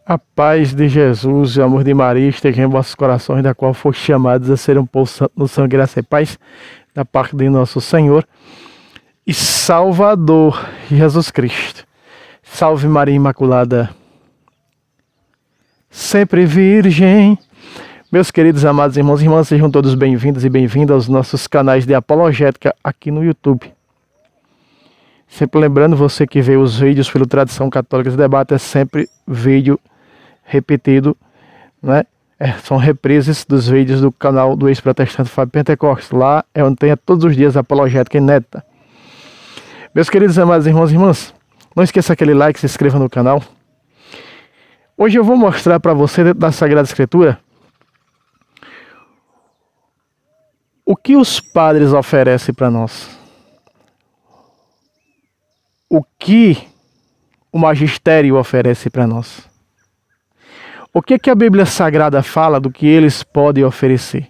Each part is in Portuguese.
A paz de Jesus e o amor de Maria estejam em vossos corações, da qual foste chamados a ser um povo santo no sangue, graça e paz, da parte de nosso Senhor e Salvador Jesus Cristo. Salve Maria Imaculada, sempre Virgem. Meus queridos amados irmãos e irmãs, sejam todos bem-vindos e bem-vindas aos nossos canais de apologética aqui no YouTube. Sempre lembrando, você que vê os vídeos pelo Tradição Católica de Debate, é sempre vídeo repetido, né? São reprises dos vídeos do canal do ex-protestante Fábio Pentecostes. Lá é onde tem todos os dias apologética inédita. Meus queridos amados irmãos e irmãs, não esqueça aquele like, se inscreva no canal. Hoje eu vou mostrar para você, dentro da Sagrada Escritura, o que os padres oferecem para nós. O que o magistério oferece para nós. O que a Bíblia Sagrada fala do que eles podem oferecer?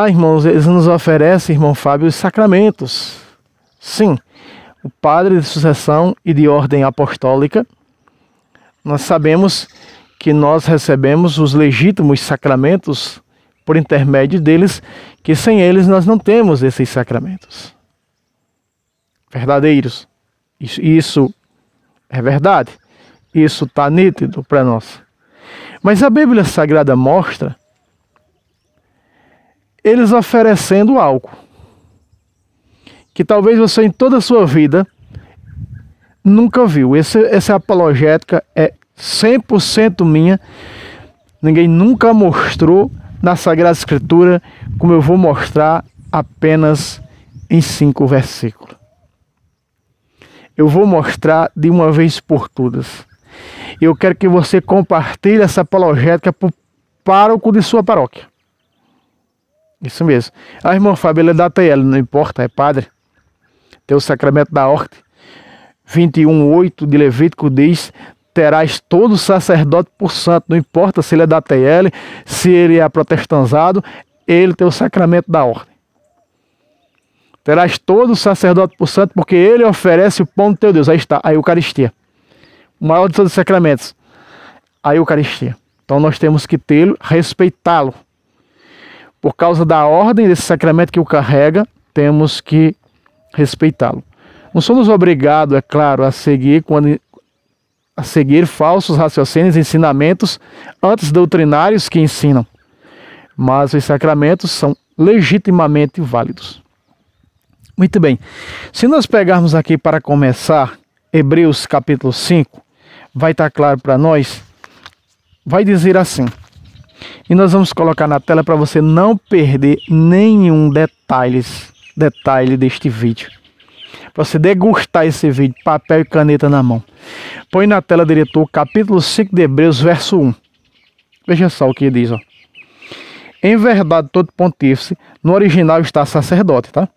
Irmãos, eles nos oferecem, irmão Fábio, os sacramentos. Sim, o padre de sucessão e de ordem apostólica, nós sabemos que nós recebemos os legítimos sacramentos por intermédio deles, que sem eles nós não temos esses sacramentos verdadeiros. Isso é verdade. Isso está nítido para nós. Mas a Bíblia Sagrada mostra eles oferecendo algo que talvez você em toda a sua vida nunca viu. Essa apologética é 100% minha. Ninguém nunca mostrou na Sagrada Escritura como eu vou mostrar apenas em 5 versículos. Eu vou mostrar de uma vez por todas. Eu quero que você compartilhe essa apologética para o pároco de sua paróquia. Isso mesmo. Irmão Fábio, ele é da TL, não importa, é padre. Tem o sacramento da ordem. 21:8 de Levítico diz: terás todo sacerdote por santo. Não importa se ele é da TL, se ele é protestantzado, ele tem o sacramento da ordem. Terás todo sacerdote por santo, porque ele oferece o pão do teu Deus. Aí está, a Eucaristia. O maior de todos os sacramentos, a Eucaristia. Então nós temos que tê-lo, respeitá-lo. Por causa da ordem desse sacramento que o carrega, temos que respeitá-lo. Não somos obrigados, é claro, a seguir falsos raciocínios, ensinamentos antidoutrinários que ensinam. Mas os sacramentos são legitimamente válidos. Muito bem. Se nós pegarmos aqui para começar, Hebreus capítulo 5, vai estar claro para nós, vai dizer assim, e nós vamos colocar na tela para você não perder nenhum detalhe deste vídeo. Para você degustar esse vídeo, papel e caneta na mão. Põe na tela, diretor, capítulo 5 de Hebreus, verso 1. Veja só o que diz, ó. Em verdade, todo pontífice, no original está sacerdote, tá?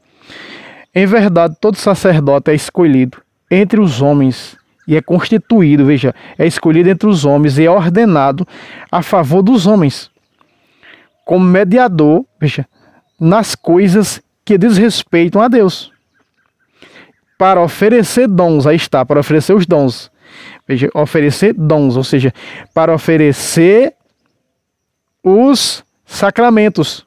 Em verdade, todo sacerdote é escolhido entre os homens e é constituído, veja, é escolhido entre os homens e é ordenado a favor dos homens, como mediador, veja, nas coisas que desrespeitam a Deus, para oferecer dons. Aí está, para oferecer os dons. Veja, oferecer dons, ou seja, para oferecer os sacramentos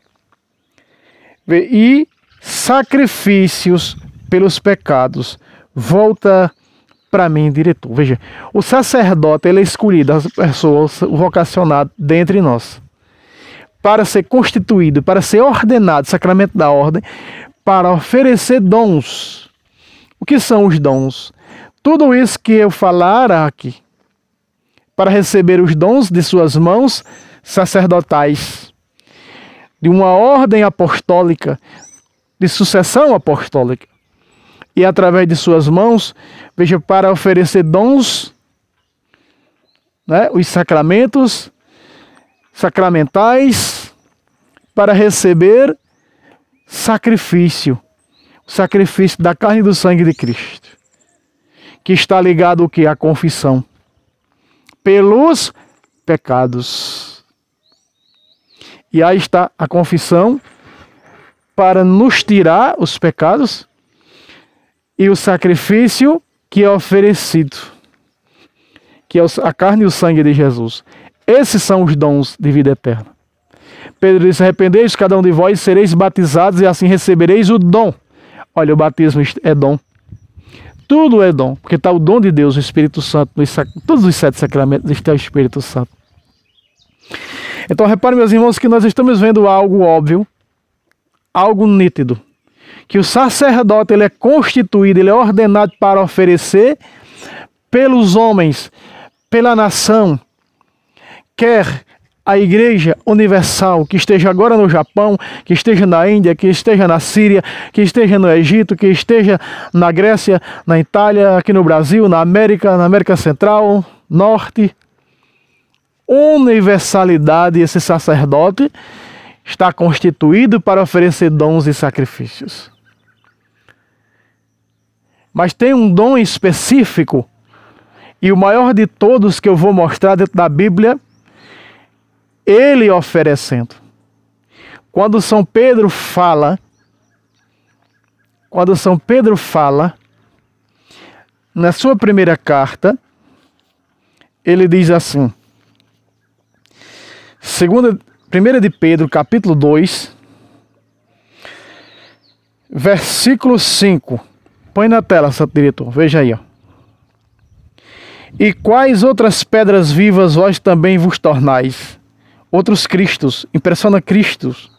e sacrifícios pelos pecados. Volta para mim, diretor. Veja, o sacerdote, ele é escolhido, a pessoa vocacionada dentre nós, para ser constituído, para ser ordenado, sacramento da ordem, para oferecer dons. O que são os dons? Tudo isso que eu falar aqui, para receber os dons de suas mãos sacerdotais, de uma ordem apostólica, de sucessão apostólica, e através de suas mãos, veja, para oferecer dons, né, os sacramentos sacramentais, para receber sacrifício, o sacrifício da carne e do sangue de Cristo, que está ligado ao que? A confissão pelos pecados. E aí está a confissão para nos tirar os pecados e o sacrifício que é oferecido, que é a carne e o sangue de Jesus. Esses são os dons de vida eterna. Pedro disse: arrependei-vos cada um de vós, sereis batizados e assim recebereis o dom. Olha, o batismo é dom. Tudo é dom, porque está o dom de Deus, o Espírito Santo, todos os 7 sacramentos está o Espírito Santo. Então repare, meus irmãos, que nós estamos vendo algo óbvio, algo nítido, que o sacerdote ele é constituído, ele é ordenado para oferecer pelos homens, pela nação, quer a Igreja Universal, que esteja agora no Japão, que esteja na Índia, que esteja na Síria, que esteja no Egito, que esteja na Grécia, na Itália, aqui no Brasil, na América Central, Norte. Universalidade, esse sacerdote está constituído para oferecer dons e sacrifícios. Mas tem um dom específico, e o maior de todos que eu vou mostrar dentro da Bíblia, ele oferecendo. Quando São Pedro fala, na sua primeira carta, ele diz assim, 1 de Pedro, capítulo 2, versículo 5. Põe na tela, Santo Diretor, veja aí, ó. E quais outras pedras vivas vós também vos tornais? Outros Cristos, impressiona Cristos.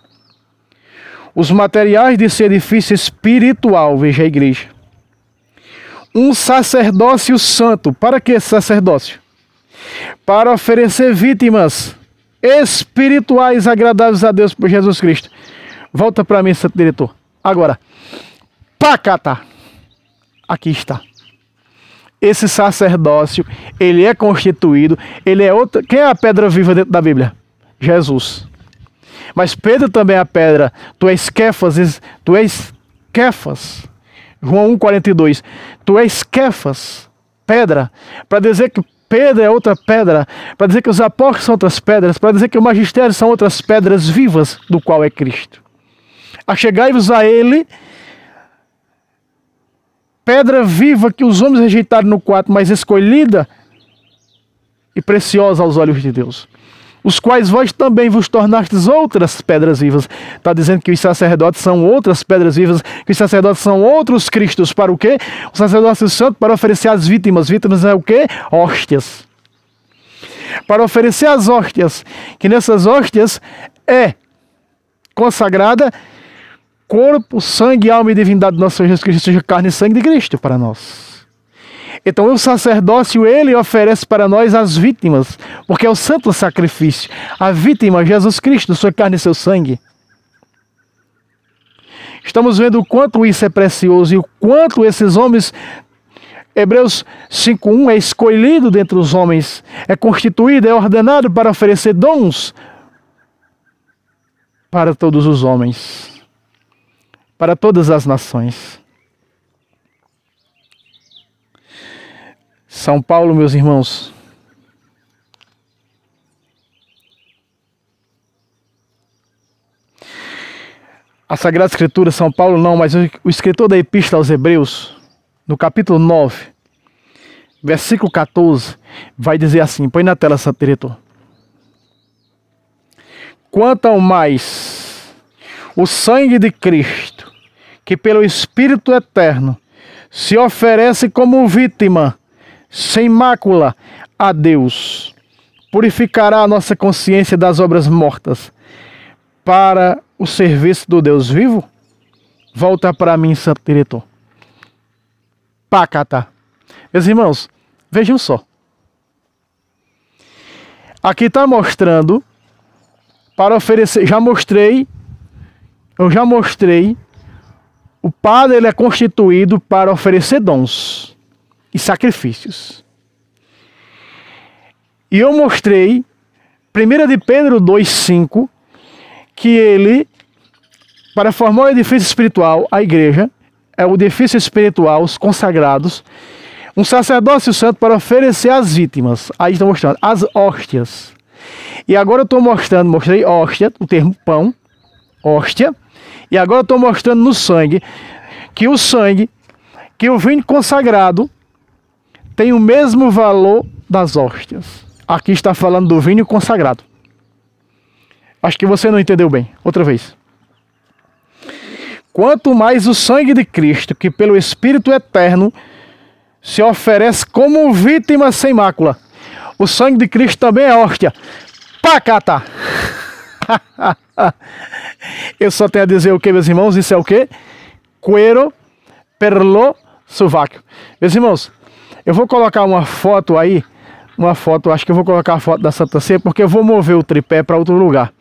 Os materiais desse edifício espiritual, veja a igreja. Um sacerdócio santo. Para que esse sacerdócio? Para oferecer vítimas espirituais agradáveis a Deus por Jesus Cristo. Volta para mim, Santo Diretor. Agora, pacata. Aqui está. Esse sacerdócio, ele é constituído, ele é outra. Quem é a pedra viva dentro da Bíblia? Jesus. Mas Pedro também é a pedra. Tu és Kéfas. João 1,42. Tu és Kéfas, pedra. Para dizer que Pedro é outra pedra. Para dizer que os apóstolos são outras pedras. Para dizer que o magistério são outras pedras vivas, do qual é Cristo. Achegai-vos a ele, pedra viva que os homens rejeitaram no quarto, mas escolhida e preciosa aos olhos de Deus. Os quais vós também vos tornastes outras pedras vivas. Está dizendo que os sacerdotes são outras pedras vivas, que os sacerdotes são outros Cristos. Para o quê? O sacerdócio santo para oferecer as vítimas. Vítimas é o quê? Hóstias. Para oferecer as hóstias, que nessas hóstias é consagrada corpo, sangue, alma e divindade do nosso Senhor Jesus Cristo, seja carne e sangue de Cristo para nós. Então o sacerdócio, ele oferece para nós as vítimas, porque é o santo sacrifício. A vítima, Jesus Cristo, sua carne e seu sangue. Estamos vendo o quanto isso é precioso e o quanto esses homens, Hebreus 5:1, é escolhido dentre os homens, é constituído, é ordenado para oferecer dons para todos os homens, para todas as nações. São Paulo, meus irmãos, a Sagrada Escritura, São Paulo não, mas o escritor da Epístola aos Hebreus, no capítulo 9, versículo 14, vai dizer assim, põe na tela, Santo Diretor. Quanto ao mais, o sangue de Cristo, que pelo Espírito Eterno se oferece como vítima, sem mácula, a Deus, purificará a nossa consciência das obras mortas para o serviço do Deus vivo? Volta para mim, Santo Diretor. Pacata. Meus irmãos, vejam só. Aqui está mostrando, para oferecer, eu já mostrei, o padre ele é constituído para oferecer dons e sacrifícios. E eu mostrei, 1 de Pedro 2,5, que ele, para formar o edifício espiritual, a igreja, é o edifício espiritual, os consagrados, um sacerdócio santo para oferecer as vítimas. Aí estou mostrando as hóstias. E agora eu estou mostrei hóstia, o termo pão, hóstia, e agora eu estou mostrando no sangue, que o vinho consagrado tem o mesmo valor das hóstias. Aqui está falando do vinho consagrado. Acho que você não entendeu bem. Outra vez. Quanto mais o sangue de Cristo, que pelo Espírito Eterno se oferece como vítima sem mácula. O sangue de Cristo também é hóstia. Pacata! Eu só tenho a dizer o que, meus irmãos? Isso é o que? Cuero perlo sovaco. Meus irmãos, eu vou colocar uma foto aí. Acho que eu vou colocar a foto da Santa Ceia, porque eu vou mover o tripé para outro lugar.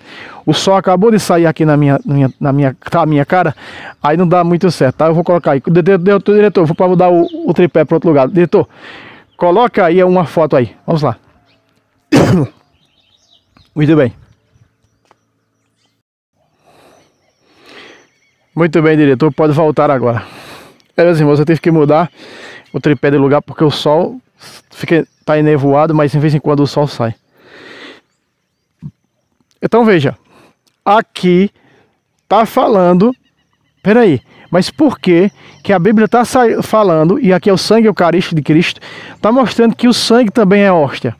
O sol acabou de sair aqui na minha cara, aí não dá muito certo, tá? Eu vou colocar aí. Diretor, vou para mudar o tripé para outro lugar. Diretor, coloca aí uma foto aí. Vamos lá. Muito bem. Muito bem, diretor, pode voltar agora. Meus irmãos, eu tive que mudar o tripé de lugar porque o sol tá enevoado, mas de vez em quando o sol sai. Então veja, aqui tá falando, peraí, mas por que a Bíblia está falando, e aqui é o sangue eucarístico de Cristo, está mostrando que o sangue também é hóstia?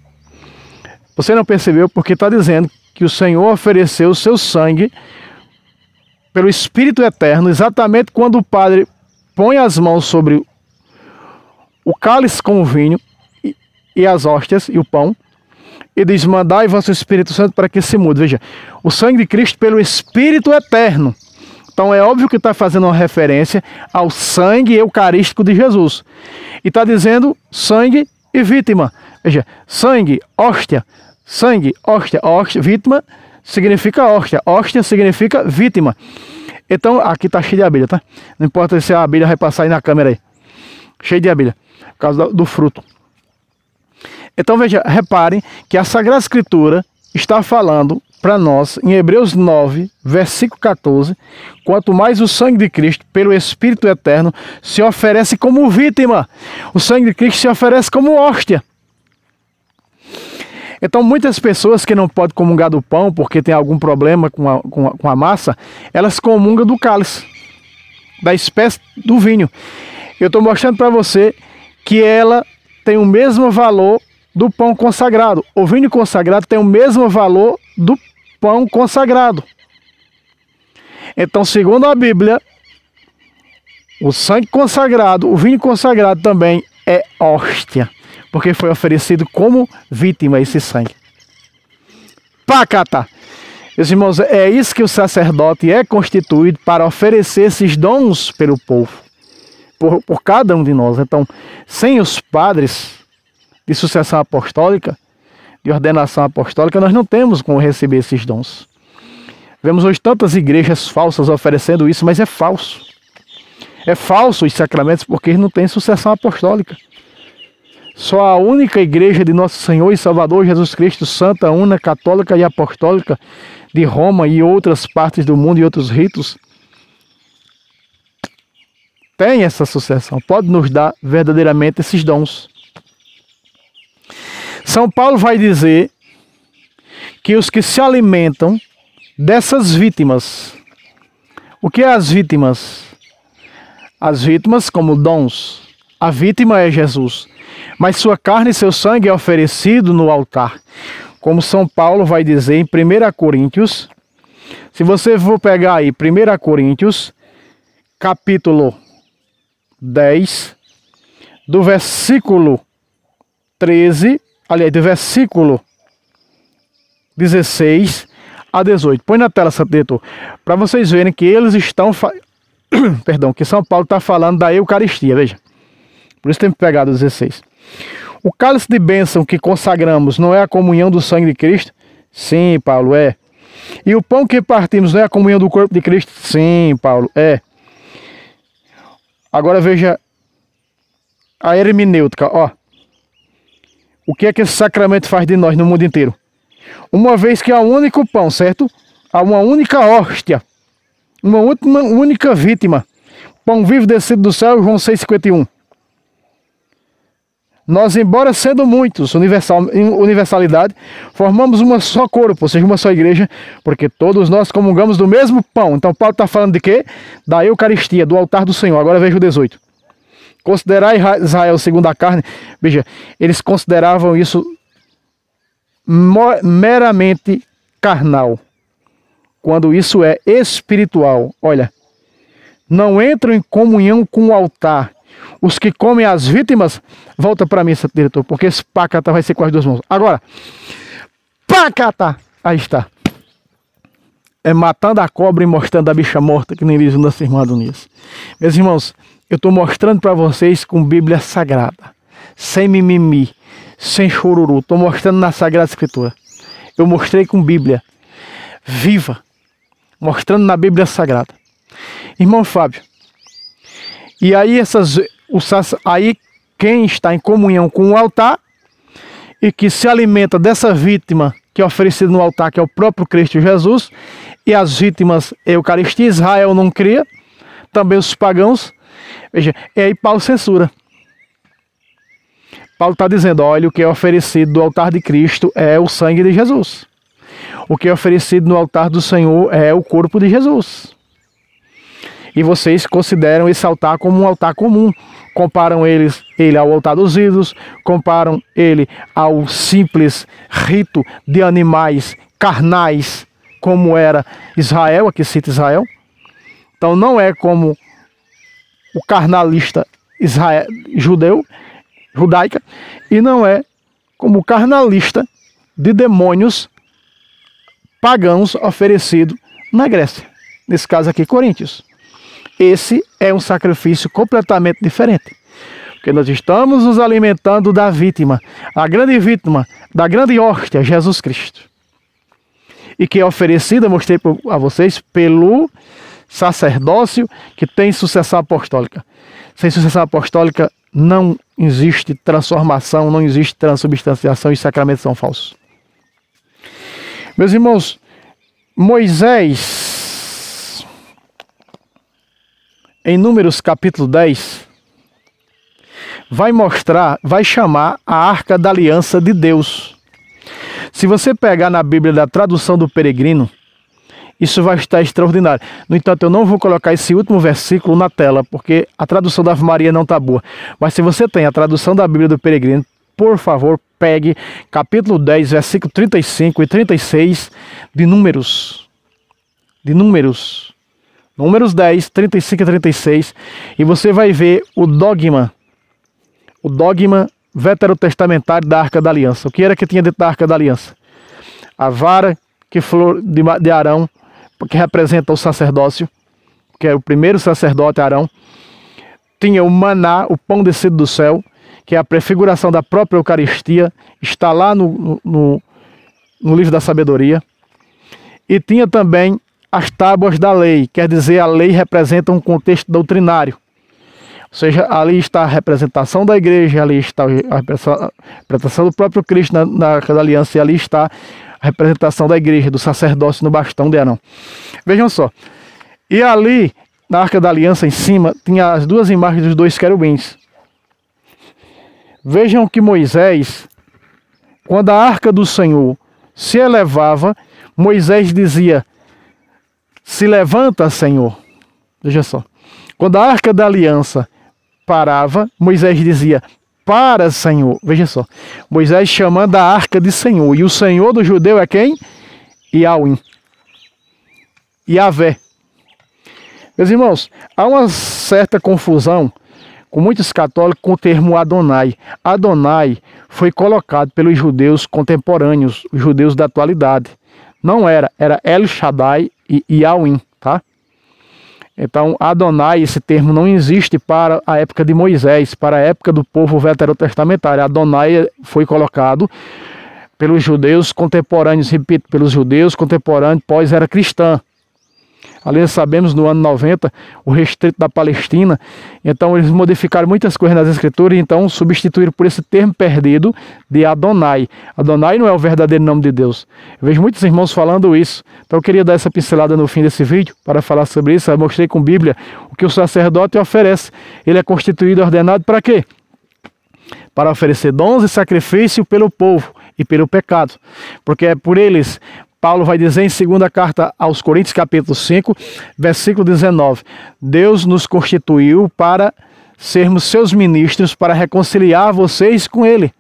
Você não percebeu porque está dizendo que o Senhor ofereceu o seu sangue pelo Espírito Eterno, exatamente quando o Padre põe as mãos sobre o cálice com o vinho, e as hóstias e o pão, e diz: mandai vosso Espírito Santo para que se mude. Veja, o sangue de Cristo pelo Espírito Eterno. Então é óbvio que está fazendo uma referência ao sangue eucarístico de Jesus. E está dizendo sangue e vítima. Veja, sangue, hóstia, vítima significa hóstia significa vítima. Então, aqui está cheio de abelha, tá? Não importa se a abelha vai passar aí na câmera aí. Cheio de abelha, por causa do fruto. Então veja, reparem que a Sagrada Escritura está falando para nós, em Hebreus 9, versículo 14, quanto mais o sangue de Cristo, pelo Espírito Eterno, se oferece como vítima. O sangue de Cristo se oferece como hóstia. Então muitas pessoas que não podem comungar do pão, porque tem algum problema com a massa, elas comungam do cálice, da espécie do vinho. Eu estou mostrando para você que ela tem o mesmo valor do pão consagrado. O vinho consagrado tem o mesmo valor do pão consagrado. Então, segundo a Bíblia, o sangue consagrado, o vinho consagrado também é hóstia, porque foi oferecido como vítima esse sangue. Pacata! Meus irmãos, é isso que o sacerdote é constituído para oferecer esses dons pelo povo, por cada um de nós. Então, sem os padres de sucessão apostólica, de ordenação apostólica, nós não temos como receber esses dons. Vemos hoje tantas igrejas falsas oferecendo isso, mas é falso. É falso os sacramentos porque eles não têm sucessão apostólica. Só a única igreja de nosso Senhor e Salvador Jesus Cristo, santa, una, católica e apostólica de Roma e outras partes do mundo e outros ritos, tem essa sucessão, pode nos dar verdadeiramente esses dons. São Paulo vai dizer que os que se alimentam dessas vítimas, o que é as vítimas? As vítimas como dons. A vítima é Jesus, mas sua carne e seu sangue é oferecido no altar. Como São Paulo vai dizer em 1 Coríntios, se você for pegar aí 1 Coríntios, capítulo 10, do versículo 13, aliás, do versículo 16 a 18. Põe na tela, Santo Diretor, para vocês verem que eles estão... Perdão, que São Paulo está falando da Eucaristia, veja. Por isso tem que pegar do 16. O cálice de bênção que consagramos não é a comunhão do sangue de Cristo? Sim, Paulo, é. E o pão que partimos não é a comunhão do corpo de Cristo? Sim, Paulo, é. Agora veja a hermenêutica, ó. O que é que esse sacramento faz de nós no mundo inteiro? Uma vez que há um único pão, certo? Há uma única hóstia, uma única vítima. Pão vivo descido do céu, João 6,51. Nós, embora sendo muitos, universalidade, formamos uma só corpo, ou seja, uma só igreja, porque todos nós comungamos do mesmo pão. Então Paulo está falando de quê? Da Eucaristia, do altar do Senhor. Agora veja o 18. Considerar Israel segundo a carne, veja, eles consideravam isso meramente carnal, quando isso é espiritual. Olha, não entram em comunhão com o altar. Os que comem as vítimas, volta para mim, diretor, porque esse pacata vai ser com as duas mãos. Agora, pacata, aí está. É matando a cobra e mostrando a bicha morta, que nem diz o nosso irmão Adonias. Meus irmãos, eu estou mostrando para vocês com Bíblia Sagrada, sem mimimi, sem choruru. Estou mostrando na Sagrada Escritura. Eu mostrei com Bíblia viva, mostrando na Bíblia Sagrada. Irmão Fábio, e aí aí quem está em comunhão com o altar e que se alimenta dessa vítima que é oferecida no altar, que é o próprio Cristo Jesus, e as vítimas é a Eucaristia, Israel não cria, também os pagãos. Veja, e aí Paulo censura. Paulo está dizendo, olha, o que é oferecido do altar de Cristo é o sangue de Jesus. O que é oferecido no altar do Senhor é o corpo de Jesus. E vocês consideram esse altar como um altar comum. Comparam ele ao altar dos ídolos, comparam ele ao simples rito de animais carnais, como era Israel, aqui cita Israel. Então não é como o carnalista judaica, e não é como o carnalista de demônios pagãos oferecido na Grécia. Nesse caso aqui, Coríntios. Esse é um sacrifício completamente diferente. Porque nós estamos nos alimentando da vítima, a grande vítima, da grande hóstia, Jesus Cristo. E que é oferecida, mostrei a vocês, pelo sacerdócio que tem sucessão apostólica. Sem sucessão apostólica não existe transformação, não existe transubstanciação, e os sacramentos são falsos. Meus irmãos, Moisés, em Números capítulo 10, vai chamar a Arca da Aliança de Deus. Se você pegar na Bíblia da tradução do Peregrino, isso vai estar extraordinário. No entanto, eu não vou colocar esse último versículo na tela, porque a tradução da Ave Maria não está boa. Mas se você tem a tradução da Bíblia do Peregrino, por favor, pegue capítulo 10, versículo 35 e 36 de Números. Números 10, 35 e 36, e você vai ver o dogma veterotestamentário da Arca da Aliança. O que era que tinha dentro da Arca da Aliança? A vara de Arão, que representa o sacerdócio, que é o primeiro sacerdote Arão. Tinha o maná, o pão descido do céu, que é a prefiguração da própria Eucaristia, está lá no livro da sabedoria. E tinha também as tábuas da lei, quer dizer, a lei representa um contexto doutrinário. Ou seja, ali está a representação da igreja, ali está a representação do próprio Cristo na Arca da Aliança, e ali está a representação da igreja, do sacerdócio no bastão de Arão. Vejam só, e ali, na Arca da Aliança, em cima, tinha as duas imagens dos dois querubins. Vejam que Moisés, quando a Arca do Senhor se elevava, Moisés dizia: se levanta, Senhor. Veja só. Quando a Arca da Aliança parava, Moisés dizia: para, Senhor. Veja só. Moisés chamando a Arca de Senhor. E o Senhor do judeu é quem? Yahweh. Yahvé. Meus irmãos, há uma certa confusão com muitos católicos com o termo Adonai. Adonai foi colocado pelos judeus contemporâneos, os judeus da atualidade. Não era El Shaddai e Yahweh, tá? Então, Adonai, esse termo não existe para a época de Moisés, para a época do povo veterotestamentário. Adonai foi colocado pelos judeus contemporâneos, repito, pelos judeus contemporâneos pós-era cristã. Ali nós sabemos, no ano 90, o restrito da Palestina. Então eles modificaram muitas coisas nas escrituras e então substituíram por esse termo perdido de Adonai. Adonai não é o verdadeiro nome de Deus. Eu vejo muitos irmãos falando isso. Então eu queria dar essa pincelada no fim desse vídeo para falar sobre isso. Eu mostrei com Bíblia o que o sacerdote oferece. Ele é constituído e ordenado para quê? Para oferecer dons e sacrifício pelo povo e pelo pecado. Porque é por eles... Paulo vai dizer em 2ª carta aos Coríntios, capítulo 5, versículo 19. Deus nos constituiu para sermos seus ministros para reconciliar vocês com Ele.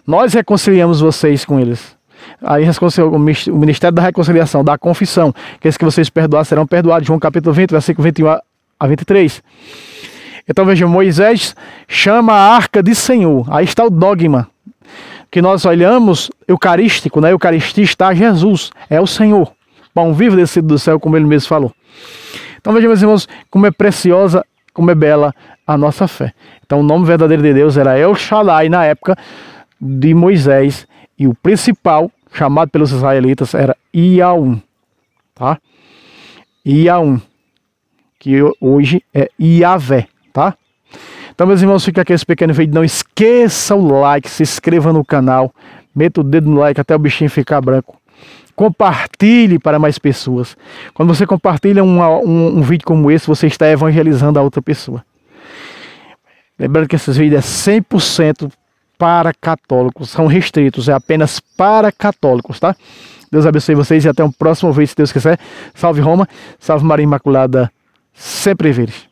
Nós reconciliamos vocês com eles. Aí o Ministério da Reconciliação, da Confissão, que é que vocês perdoar serão perdoados. João capítulo 20, versículo 21 a 23. Então veja, Moisés chama a arca de Senhor. Aí está o dogma que nós olhamos eucarístico, na Eucaristia está Jesus, é o Senhor, pão vivo descido do céu, como ele mesmo falou. Então vejam, meus irmãos, como é preciosa, como é bela a nossa fé. Então o nome verdadeiro de Deus era El Shaddai na época de Moisés, e o principal, chamado pelos israelitas, era Iaum, tá? Iaum, que hoje é Iavé, tá? Então, meus irmãos, fica aqui esse pequeno vídeo. Não esqueça o like, se inscreva no canal, meta o dedo no like até o bichinho ficar branco. Compartilhe para mais pessoas. Quando você compartilha um vídeo como esse, você está evangelizando a outra pessoa. Lembrando que esses vídeos é 100% para católicos, são restritos, é apenas para católicos, tá? Deus abençoe vocês e até um próximo vídeo, se Deus quiser. Salve Roma, salve Maria Imaculada, sempre vires.